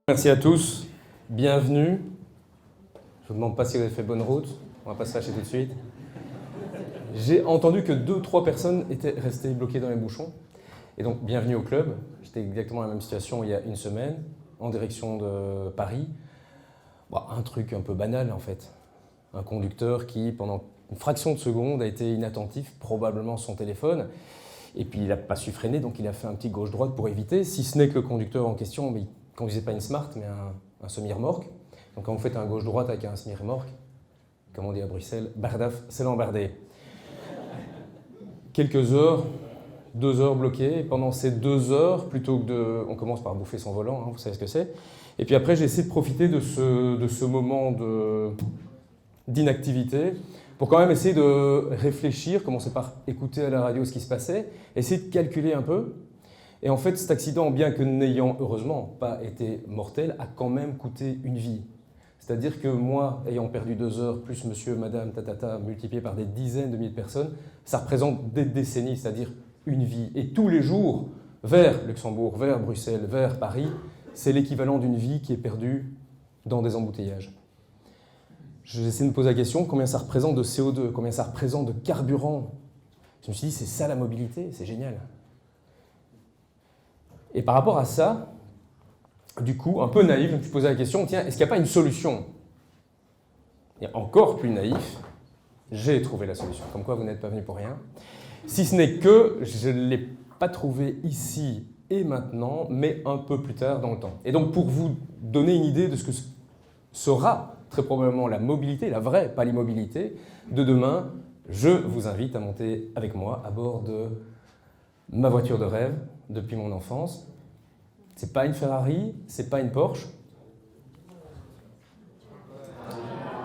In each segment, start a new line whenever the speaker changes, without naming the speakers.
Merci à tous, bienvenue. Je ne vous demande pas si vous avez fait bonne route, on va pas se fâcher tout de suite. J'ai entendu que 2-3 personnes étaient restées bloquées dans les bouchons. Et donc, bienvenue au club. J'étais exactement dans la même situation il y a une semaine, en direction de Paris. Bon, un truc un peu banal en fait. Un conducteur qui, pendant une fraction de seconde, a été inattentif, probablement son téléphone. Et puis il n'a pas su freiner, donc il a fait un petit gauche-droite pour éviter, si ce n'est que le conducteur en question, il ne conduisait pas une Smart, mais un semi-remorque. Donc quand vous faites un gauche-droite avec un semi-remorque, comme on dit à Bruxelles, bardaf, c'est l'embardé. Quelques heures, 2 heures bloquées, et pendant ces 2 heures, plutôt que de... On commence par bouffer son volant, hein, vous savez ce que c'est. Et puis après, j'ai essayé de profiter de ce moment d'inactivité pour quand même essayer de réfléchir, commencer par écouter à la radio ce qui se passait, essayer de calculer un peu. Et en fait, cet accident, bien que n'ayant heureusement pas été mortel, a quand même coûté une vie. C'est-à-dire que moi, ayant perdu 2 heures, plus monsieur, madame, tatata, multiplié par des dizaines de milliers de personnes, ça représente des décennies, c'est-à-dire une vie. Et tous les jours, vers Luxembourg, vers Bruxelles, vers Paris, c'est l'équivalent d'une vie qui est perdue dans des embouteillages. J'essaie de me poser la question, combien ça représente de CO2, combien ça représente de carburant. Je me suis dit, c'est ça la mobilité, c'est génial. Et par rapport à ça, du coup, un peu naïf, je me suis posé la question, tiens, est-ce qu'il n'y a pas une solution? Et encore plus naïf, j'ai trouvé la solution. Comme quoi, vous n'êtes pas venu pour rien. Si ce n'est que je ne l'ai pas trouvé ici et maintenant, mais un peu plus tard dans le temps. Et donc, pour vous donner une idée de ce que sera très probablement la mobilité, la vraie, pas l'immobilité, de demain, je vous invite à monter avec moi à bord de ma voiture de rêve depuis mon enfance. C'est pas une Ferrari, c'est pas une Porsche.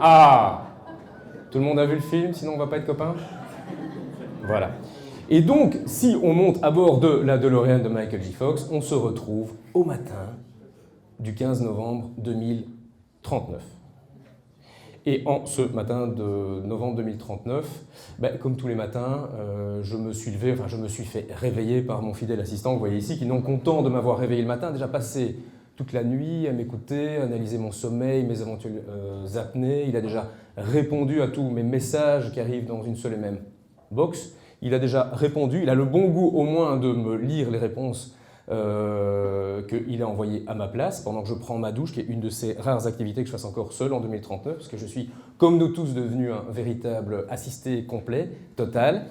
Ah! Tout le monde a vu le film, sinon on va pas être copains? Voilà. Et donc, si on monte à bord de la DeLorean de Michael J. Fox, on se retrouve au matin du 15 novembre 2039. Et en ce matin de novembre 2039, comme tous les matins, je me suis levé, je me suis fait réveiller par mon fidèle assistant, vous voyez ici, qui non content de m'avoir réveillé le matin, a déjà passé toute la nuit à m'écouter, à analyser mon sommeil, mes éventuelles apnées. Il a déjà répondu à tous mes messages qui arrivent dans une seule et même box. Il a déjà répondu, il a le bon goût au moins de me lire les réponses qu'il a envoyé à ma place pendant que je prends ma douche, qui est une de ces rares activités que je fasse encore seul en 2039, parce que je suis, comme nous tous, devenu un véritable assisté complet, total.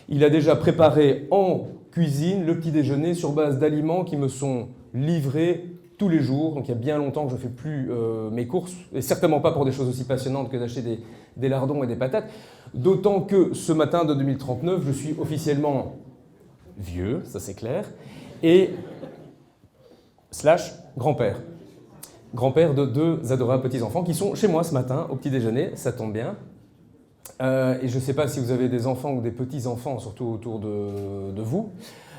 Il a déjà préparé en cuisine le petit déjeuner sur base d'aliments qui me sont livrés tous les jours. Donc il y a bien longtemps que je ne fais plus mes courses, et certainement pas pour des choses aussi passionnantes que d'acheter des lardons et des patates. D'autant que ce matin de 2039, je suis officiellement vieux, ça c'est clair, et / grand-père. Grand-père de 2 adorables petits-enfants qui sont chez moi ce matin au petit déjeuner, ça tombe bien. Et je ne sais pas si vous avez des enfants ou des petits-enfants, surtout autour de vous.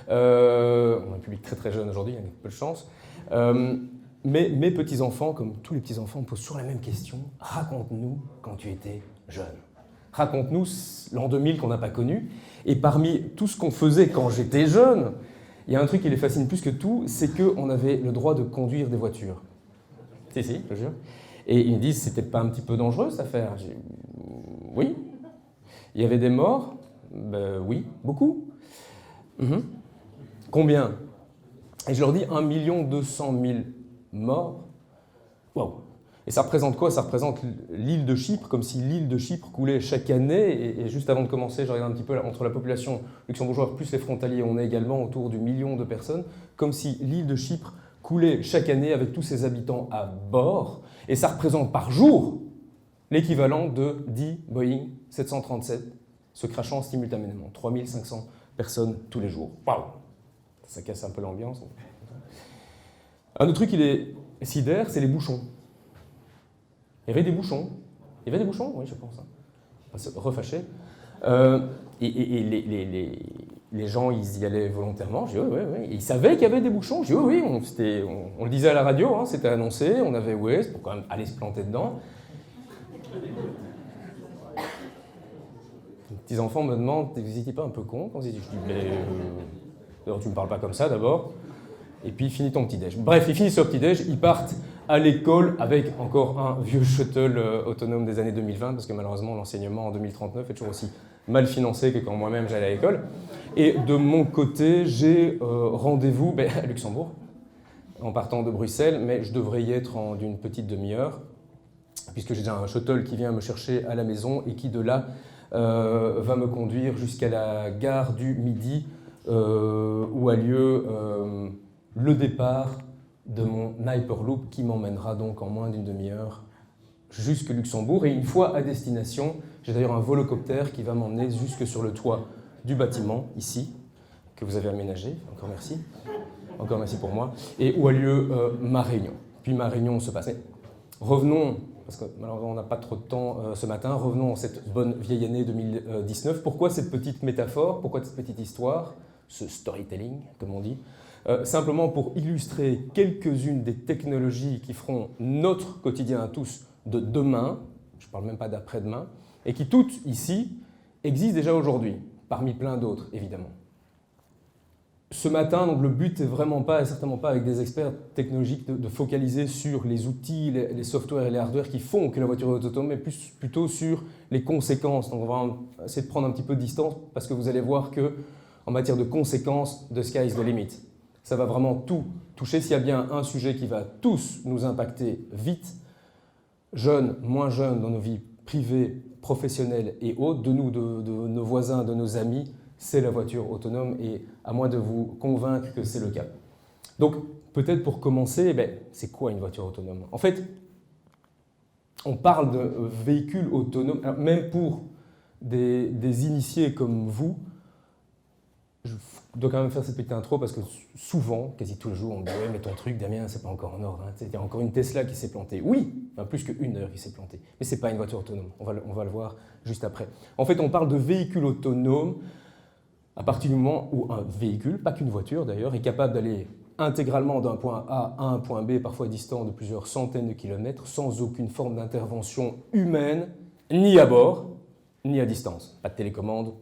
On a un public très très jeune aujourd'hui, il y a peu de chance. Mais mes petits-enfants, comme tous les petits-enfants, me posent toujours la même question. Raconte-nous quand tu étais jeune. Raconte-nous l'an 2000 qu'on n'a pas connu. Et parmi tout ce qu'on faisait quand j'étais jeune, il y a un truc qui les fascine plus que tout, c'est qu'on avait le droit de conduire des voitures. Si, je te jure. Et ils me disent, c'était pas un petit peu dangereux cette affaire? Oui. Il y avait des morts? Oui, beaucoup. Combien? Et je leur dis 1 200 000 morts. Waouh! Et ça représente quoi? Ça représente l'île de Chypre, comme si l'île de Chypre coulait chaque année. Et juste avant de commencer, je regarde un petit peu entre la population luxembourgeoise plus les frontaliers, on est également autour du 1 million de personnes, comme si l'île de Chypre coulait chaque année avec tous ses habitants à bord. Et ça représente par jour l'équivalent de 10 Boeing 737 se crachant simultanément. 3500 personnes tous les jours. Waouh! Ça casse un peu l'ambiance. Un autre truc qui les sidère, c'est les bouchons. Il y avait des bouchons. Il y avait des bouchons? Oui, je pense. On va se refâcher. Les gens, ils y allaient volontairement. Je dis oui. Ils savaient qu'il y avait des bouchons. Je dis oui. On le disait à la radio, hein, c'était annoncé. On avait Waze pour quand même aller se planter dedans. Les petits enfants me demandent, vous n'étiez pas un peu con quand vous étiez? Je dis, tu me parles pas comme ça d'abord. Et puis, finis ton petit-déj. Bref, ils finissent leur petit-déj, ils partent à l'école avec encore un vieux shuttle autonome des années 2020, parce que malheureusement l'enseignement en 2039 est toujours aussi mal financé que quand moi-même j'allais à l'école. Et de mon côté, j'ai rendez-vous à Luxembourg, en partant de Bruxelles, mais je devrais y être en d'une petite demi-heure, puisque j'ai déjà un shuttle qui vient me chercher à la maison et qui de là va me conduire jusqu'à la gare du Midi, où a lieu le départ de mon Hyperloop qui m'emmènera donc en moins d'une demi-heure jusque Luxembourg. Et une fois à destination, j'ai d'ailleurs un volocoptère qui va m'emmener jusque sur le toit du bâtiment, ici, que vous avez aménagé. Encore merci. Encore merci pour moi. Et où a lieu ma réunion. Puis ma réunion se passe. Mais revenons, parce que malheureusement on n'a pas trop de temps ce matin, revenons en cette bonne vieille année 2019. Pourquoi cette petite métaphore? Pourquoi cette petite histoire? Ce storytelling, comme on dit. Simplement pour illustrer quelques-unes des technologies qui feront notre quotidien à tous de demain, je ne parle même pas d'après-demain, et qui toutes, ici, existent déjà aujourd'hui, parmi plein d'autres, évidemment. Ce matin, donc, le but n'est vraiment pas, et certainement pas avec des experts technologiques, de focaliser sur les outils, les softwares et les hardwares qui font que la voiture est autonome, mais plutôt sur les conséquences. Donc on va essayer de prendre un petit peu de distance, parce que vous allez voir que en matière de conséquences, the sky is the limit. Ça va vraiment tout toucher. S'il y a bien un sujet qui va tous nous impacter vite, jeunes, moins jeunes, dans nos vies privées, professionnelles et autres, de nous, de nos voisins, de nos amis, c'est la voiture autonome, et à moins de vous convaincre que c'est le cas. Donc, peut-être pour commencer, c'est quoi une voiture autonome? En fait, on parle de véhicules autonomes, alors même pour des initiés comme vous. Je dois quand même faire cette petite intro parce que souvent, quasi tous les jours, on me dit « Ouais, mais ton truc, Damien, c'est pas encore en ordre. Hein. Il y a encore une Tesla qui s'est plantée. » Oui, enfin, plus qu'une d'ailleurs qui s'est plantée. Mais c'est pas une voiture autonome. On va le voir juste après. En fait, on parle de véhicules autonomes à partir du moment où un véhicule, pas qu'une voiture d'ailleurs, est capable d'aller intégralement d'un point A à un point B, parfois distant de plusieurs centaines de kilomètres, sans aucune forme d'intervention humaine, ni à bord, ni à distance. Pas de télécommande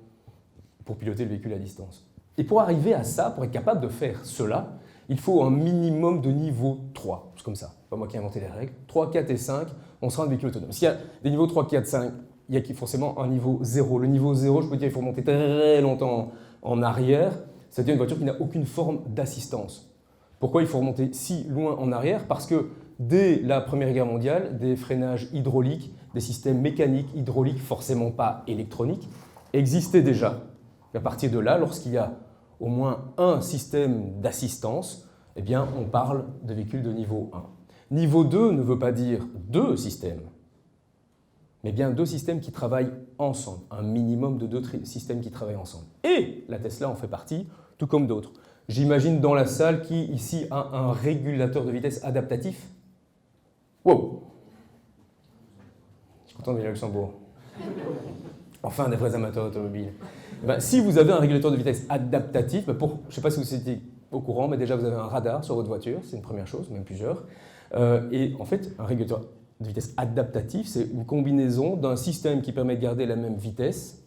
pour piloter le véhicule à distance. Et pour arriver à ça, pour être capable de faire cela, il faut un minimum de niveau 3. C'est comme ça, pas moi qui ai inventé les règles. 3, 4 et 5, on sera un véhicule autonome. S'il y a des niveaux 3, 4, 5, il y a forcément un niveau 0. Le niveau 0, je peux dire, il faut monter très longtemps en arrière, c'est-à-dire une voiture qui n'a aucune forme d'assistance. Pourquoi il faut remonter si loin en arrière? Parce que dès la Première Guerre mondiale, des freinages hydrauliques, des systèmes mécaniques hydrauliques, forcément pas électroniques, existaient déjà. Et à partir de là, lorsqu'il y a au moins un système d'assistance, eh bien, on parle de véhicules de niveau 1. Niveau 2 ne veut pas dire deux systèmes, mais bien deux systèmes qui travaillent ensemble, un minimum de deux systèmes qui travaillent ensemble. Et la Tesla en fait partie, tout comme d'autres. J'imagine dans la salle qui, ici, a un régulateur de vitesse adaptatif. Wow! Je suis content de venir à Luxembourg. Enfin, des vrais amateurs automobiles. Si vous avez un régulateur de vitesse adaptatif, je ne sais pas si vous étiez au courant, mais déjà vous avez un radar sur votre voiture, c'est une première chose, même plusieurs. Et en fait, un régulateur de vitesse adaptatif, c'est une combinaison d'un système qui permet de garder la même vitesse,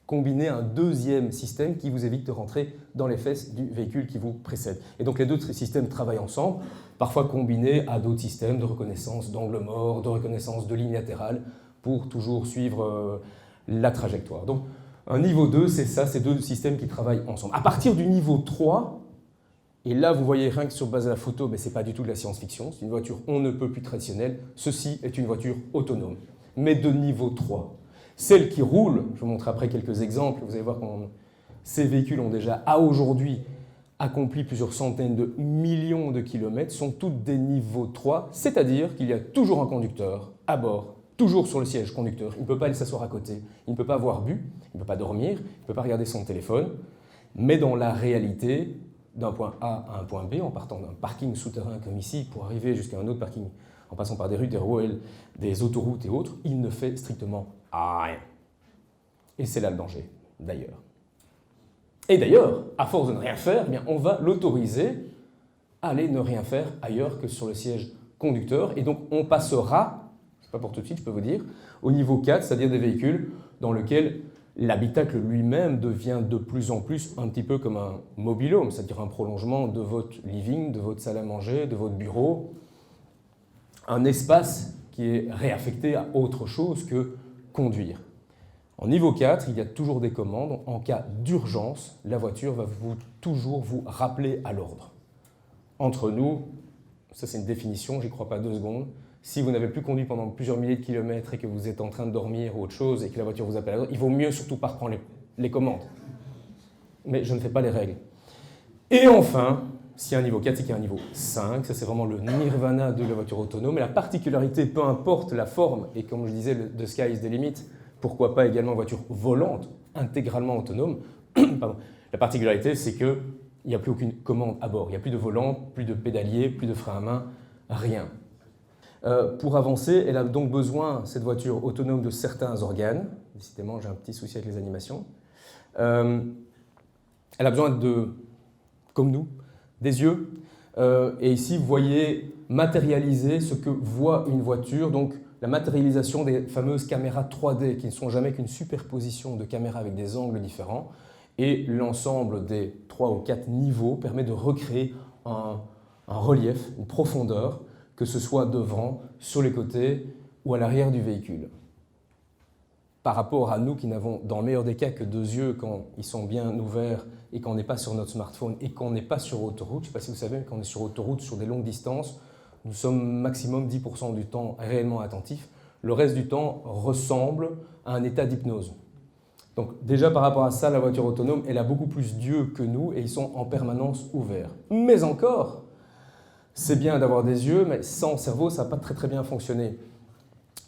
combiné à un deuxième système qui vous évite de rentrer dans les fesses du véhicule qui vous précède. Et donc les deux systèmes travaillent ensemble, parfois combinés à d'autres systèmes de reconnaissance d'angle mort, de reconnaissance de ligne latérale, pour toujours suivre la trajectoire. Donc, un niveau 2, c'est ça, c'est deux systèmes qui travaillent ensemble. À partir du niveau 3, et là vous voyez rien que sur base de la photo, mais ce n'est pas du tout de la science-fiction, c'est une voiture on ne peut plus traditionnelle, ceci est une voiture autonome, mais de niveau 3. Celles qui roulent, je vous montre après quelques exemples, vous allez voir que ces véhicules ont déjà, à aujourd'hui, accompli plusieurs centaines de millions de kilomètres, sont toutes des niveaux 3, c'est-à-dire qu'il y a toujours un conducteur à bord, toujours sur le siège conducteur, il ne peut pas aller s'asseoir à côté, il ne peut pas avoir bu, il ne peut pas dormir, il ne peut pas regarder son téléphone, mais dans la réalité, d'un point A à un point B, en partant d'un parking souterrain comme ici, pour arriver jusqu'à un autre parking, en passant par des rues, des ruelles, des autoroutes et autres, il ne fait strictement rien. Et c'est là le danger, d'ailleurs. Et d'ailleurs, à force de ne rien faire, eh bien, on va l'autoriser à aller ne rien faire ailleurs que sur le siège conducteur, et donc on passera, c'est pas pour tout de suite, je peux vous dire, au niveau 4, c'est-à-dire des véhicules dans lesquels l'habitacle lui-même devient de plus en plus un petit peu comme un mobil-home, c'est-à-dire un prolongement de votre living, de votre salle à manger, de votre bureau. un espace qui est réaffecté à autre chose que conduire. En niveau 4, il y a toujours des commandes. En cas d'urgence, la voiture va toujours vous rappeler à l'ordre. Entre nous, ça c'est une définition, j'y crois pas 2 secondes. Si vous n'avez plus conduit pendant plusieurs milliers de kilomètres et que vous êtes en train de dormir ou autre chose et que la voiture vous appelle à l'ordre, il vaut mieux surtout pas reprendre les commandes. Mais je ne fais pas les règles. Et enfin, s'il y a un niveau 4, c'est qu'il y a un niveau 5. Ça, c'est vraiment le nirvana de la voiture autonome. Et la particularité, peu importe la forme, et comme je disais, the sky is the limit, pourquoi pas également une voiture volante, intégralement autonome. Pardon. La particularité, c'est qu'il n'y a plus aucune commande à bord. Il n'y a plus de volant, plus de pédalier, plus de frein à main, rien. Pour avancer, elle a donc besoin, cette voiture autonome, de certains organes. Décidément, j'ai un petit souci avec les animations. Elle a besoin de, comme nous, des yeux. Et ici, vous voyez matérialiser ce que voit une voiture, donc la matérialisation des fameuses caméras 3D, qui ne sont jamais qu'une superposition de caméras avec des angles différents. Et l'ensemble des 3 ou 4 niveaux permet de recréer un relief, une profondeur, que ce soit devant, sur les côtés ou à l'arrière du véhicule. Par rapport à nous qui n'avons dans le meilleur des cas que 2 yeux quand ils sont bien ouverts et qu'on n'est pas sur notre smartphone et qu'on n'est pas sur autoroute. Je ne sais pas si vous savez, mais quand on est sur autoroute, sur des longues distances, nous sommes maximum 10% du temps réellement attentifs. Le reste du temps ressemble à un état d'hypnose. Donc déjà par rapport à ça, la voiture autonome, elle a beaucoup plus d'yeux que nous et ils sont en permanence ouverts. Mais encore, c'est bien d'avoir des yeux, mais sans cerveau, ça ne va pas très bien fonctionner.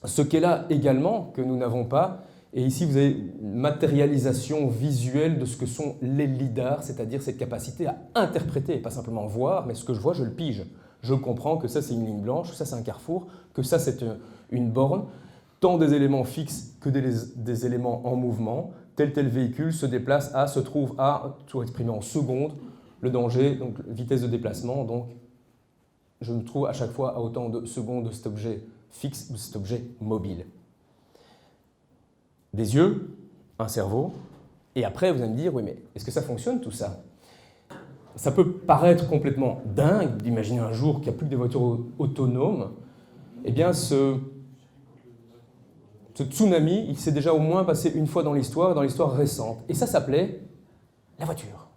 Ce qu'elle a également, que nous n'avons pas, et ici vous avez une matérialisation visuelle de ce que sont les lidars, c'est-à-dire cette capacité à interpréter, pas simplement voir, mais ce que je vois, je le pige. Je comprends que ça c'est une ligne blanche, que ça c'est un carrefour, que ça c'est une borne, tant des éléments fixes que des éléments en mouvement. Tel véhicule se déplace à, se trouve à, toujours exprimé en secondes, le danger, donc vitesse de déplacement, donc je me trouve à chaque fois à autant de secondes de cet objet fixe ou de cet objet mobile. Des yeux, un cerveau, et après vous allez me dire, oui mais est-ce que ça fonctionne tout ça? Ça peut paraître complètement dingue d'imaginer un jour qu'il n'y a plus que des voitures autonomes. Eh bien ce tsunami, il s'est déjà au moins passé une fois dans l'histoire récente. Et ça s'appelait la voiture.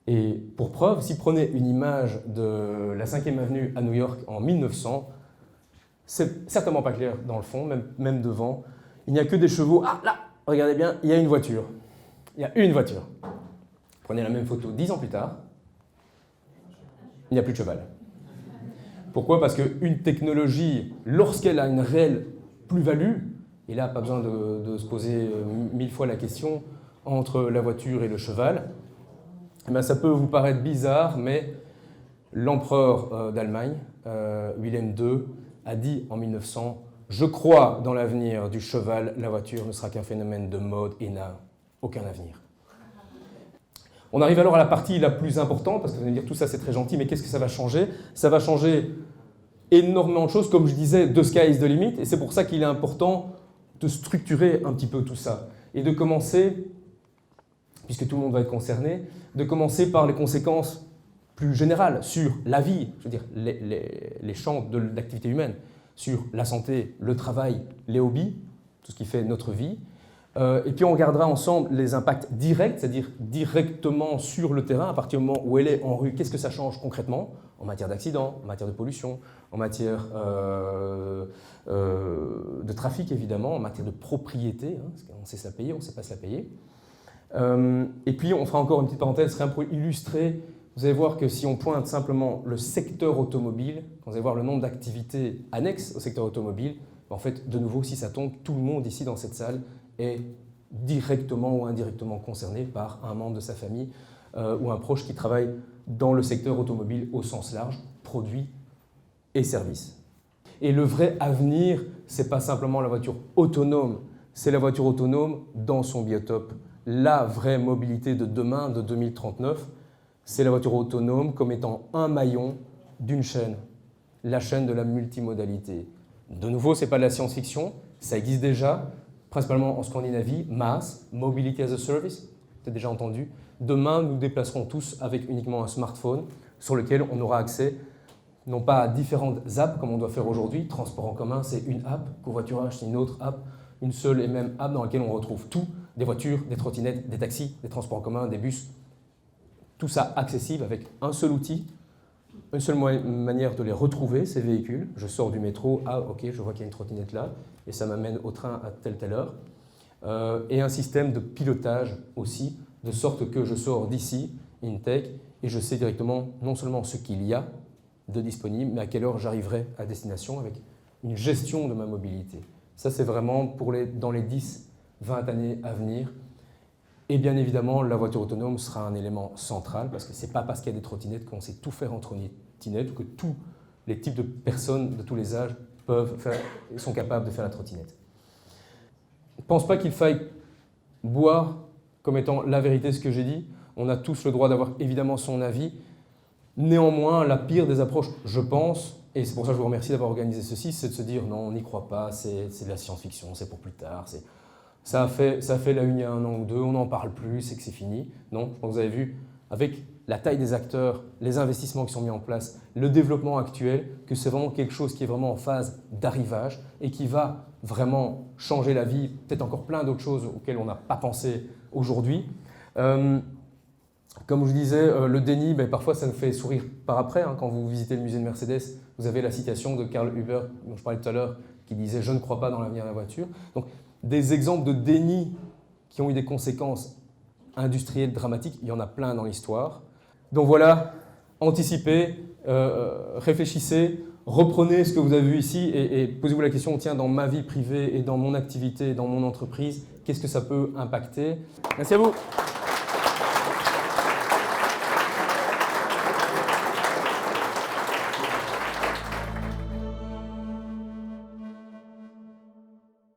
Et pour preuve, si vous prenez une image de la 5e avenue à New York en 1900, c'est certainement pas clair dans le fond, même devant. Il n'y a que des chevaux. Ah là, regardez bien, il y a une voiture. Il y a une voiture. Prenez la même photo 10 ans plus tard, il n'y a plus de cheval. Pourquoi? Parce qu'une technologie, lorsqu'elle a une réelle plus-value, et là, pas besoin de se poser 1000 fois la question, entre la voiture et le cheval, eh bien, ça peut vous paraître bizarre, mais l'empereur d'Allemagne, Wilhelm II, a dit en 1900 « Je crois dans l'avenir du cheval, la voiture ne sera qu'un phénomène de mode et n'a aucun avenir. » On arrive alors à la partie la plus importante, parce que vous allez me dire tout ça c'est très gentil, mais qu'est-ce que ça va changer? Ça va changer énormément de choses, comme je disais, the sky is the limit, et c'est pour ça qu'il est important de structurer un petit peu tout ça, et de commencer, puisque tout le monde va être concerné, de commencer par les conséquences plus générales sur la vie, je veux dire les champs d'activité humaine, sur la santé, le travail, les hobbies, tout ce qui fait notre vie. Et puis on regardera ensemble les impacts directs, c'est-à-dire directement sur le terrain, à partir du moment où elle est en rue, qu'est-ce que ça change concrètement en matière d'accidents, en matière de pollution, en matière de trafic évidemment, en matière de propriété, hein, parce qu'on sait se la payer, on ne sait pas se la payer. Et puis on fera encore une petite parenthèse, pour illustrer, vous allez voir que si on pointe simplement le secteur automobile, quand vous allez voir le nombre d'activités annexes au secteur automobile, en fait, de nouveau, si ça tombe, tout le monde ici dans cette salle est directement ou indirectement concerné par un membre de sa famille ou un proche qui travaille dans le secteur automobile au sens large, produits et services. Et le vrai avenir, ce n'est pas simplement la voiture autonome, c'est la voiture autonome dans son biotope. La vraie mobilité de demain, de 2039, c'est la voiture autonome comme étant un maillon d'une chaîne, la chaîne de la multimodalité. De nouveau, ce n'est pas de la science-fiction, ça existe déjà, principalement en Scandinavie, MaaS, Mobility as a Service, vous avez déjà entendu. Demain, nous déplacerons tous avec uniquement un smartphone sur lequel on aura accès non pas à différentes apps comme on doit faire aujourd'hui. Transport en commun, c'est une app. Covoiturage, c'est une autre app. Une seule et même app dans laquelle on retrouve tout. Des voitures, des trottinettes, des taxis, des transports en commun, des bus. Tout ça accessible avec un seul outil, une seule manière de les retrouver, ces véhicules. Je sors du métro, ah ok, je vois qu'il y a une trottinette là, et ça m'amène au train à telle heure. Et un système de pilotage aussi, de sorte que je sors d'ici, InTech, et je sais directement non seulement ce qu'il y a de disponible, mais à quelle heure j'arriverai à destination avec une gestion de ma mobilité. Ça, c'est vraiment dans les 10-20 années à venir. Et bien évidemment, la voiture autonome sera un élément central, parce que ce n'est pas parce qu'il y a des trottinettes qu'on sait tout faire en trottinette, ou que tous les types de personnes de tous les âges sont capables de faire la trottinette. Je ne pense pas qu'il faille boire comme étant la vérité ce que j'ai dit. On a tous le droit d'avoir évidemment son avis. Néanmoins, la pire des approches, je pense, et c'est pour ça que je vous remercie d'avoir organisé ceci, c'est de se dire non, on n'y croit pas, c'est de la science-fiction, c'est pour plus tard. Ça a fait la une il y a 1 an ou 2, on n'en parle plus, c'est que c'est fini. Non, je pense que vous avez vu, avec la taille des acteurs, les investissements qui sont mis en place, le développement actuel, que c'est vraiment quelque chose qui est vraiment en phase d'arrivage et qui va vraiment changer la vie, peut-être encore plein d'autres choses auxquelles on n'a pas pensé aujourd'hui. Comme je vous disais, le déni, parfois ça nous fait sourire par après. Quand vous visitez le musée de Mercedes, vous avez la citation de Karl Huber, dont je parlais tout à l'heure, qui disait « Je ne crois pas dans l'avenir de la voiture ». Donc, des exemples de déni qui ont eu des conséquences industrielles dramatiques, il y en a plein dans l'histoire. Donc voilà, anticipez, réfléchissez, reprenez ce que vous avez vu ici et posez-vous la question, tiens, dans ma vie privée et dans mon activité, dans mon entreprise, qu'est-ce que ça peut impacter? Merci à vous.